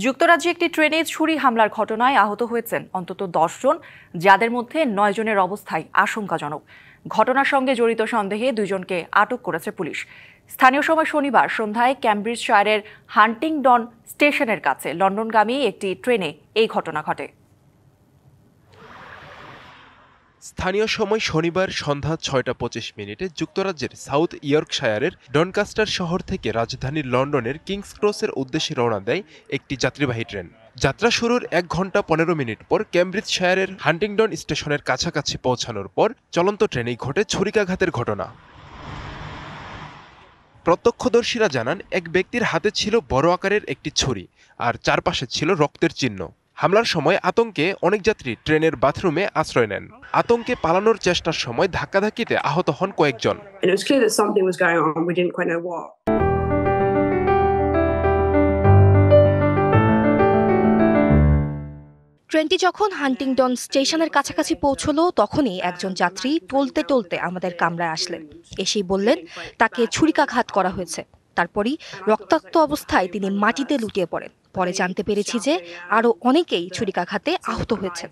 যুক্তরাজ্যে একটি ট্রেনে ছুরি হামলার ঘটনায় আহত হয়েছেন অন্তত 10 জন, যাদের মধ্যে 9 জনের অবস্থায় আশঙ্কাজনক। ঘটনার সঙ্গে জড়িত সন্দেহে 2 জনকে আটক করেছে পুলিশ। স্থানীয় সময় শনিবার সন্ধ্যায় ক্যামব্রিজশায়ারের হান্টিংডন স্টেশনের কাছে লন্ডনগামী একটি ট্রেনে এই ঘটনা ঘটে। স্থানীয় সময় শনিবার সন্ধ্যা 6:25 যুক্তরাজ্যের সাউথ ইয়র্কশায়ারের ডনকাস্টার শহর থেকে রাজধানী লন্ডনের কিংস ক্রসের উদ্দেশ্যে রওনা দেয় একটি যাত্রীবাহী ট্রেন। যাত্রা শুরুর 1 ঘন্টা 15 মিনিট পর ক্যামব্রিজশায়ারের হান্টিংডন স্টেশনের কাছাকাছি পৌঁছানোর পর চলন্ত ট্রেনেই ঘটে ছুরিকাঘাতের ঘটনা। প্রত্যক্ষদর্শীরা জানান, এক ব্যক্তির হাতে ছিল বড় আকারের একটি ছুরি, আর চারপাশে ছিল রক্তের চিহ্ন। হামলার সময় আতঙ্কে অনেক যাত্রী ট্রেনের বাথরুমে আশ্রয় নেন। আতঙ্কে পালানোর চেষ্টার সময় ধাক্কাধাক্কিতে আহত হন কয়েকজন। ট্রেনটি যখন হান্টিংডন স্টেশনের কাছাকাছি পৌঁছলো, তখনই একজন যাত্রী টলতে টলতে আমাদের কামরায় আসলেন। এসেই বললেন তাকে ছুরিকাঘাত করা হয়েছে। তারপরই রক্তাক্ত অবস্থায় তিনি মাটিতে লুটিয়ে পড়েন। পরে জানতে পেরেছি যে আরও অনেকেই ছুরিকাঘাতে আহত হয়েছেন।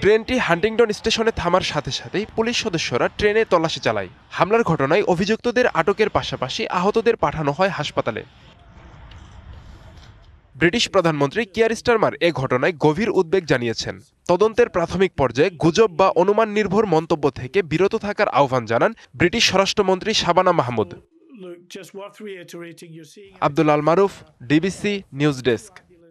ট্রেনটি হান্টিংডন স্টেশনে থামার সাথে সাথেই পুলিশ সদস্যরা ট্রেনে তল্লাশি চালায়। হামলার ঘটনায় অভিযুক্তদের আটকের পাশাপাশি আহতদের পাঠানো হয় হাসপাতালে। ব্রিটিশ প্রধানমন্ত্রী কিয়ার স্টারমার এ ঘটনায় গভীর উদ্বেগ জানিয়েছেন। তদন্তের প্রাথমিক পর্যায়ে গুজব বা অনুমান নির্ভর মন্তব্য থেকে বিরত থাকার আহ্বান জানান ব্রিটিশ স্বরাষ্ট্রমন্ত্রী শাবানা মাহমুদ। আব্দুল আল মারুফ, ডিবিসি নিউজ ডেস্ক।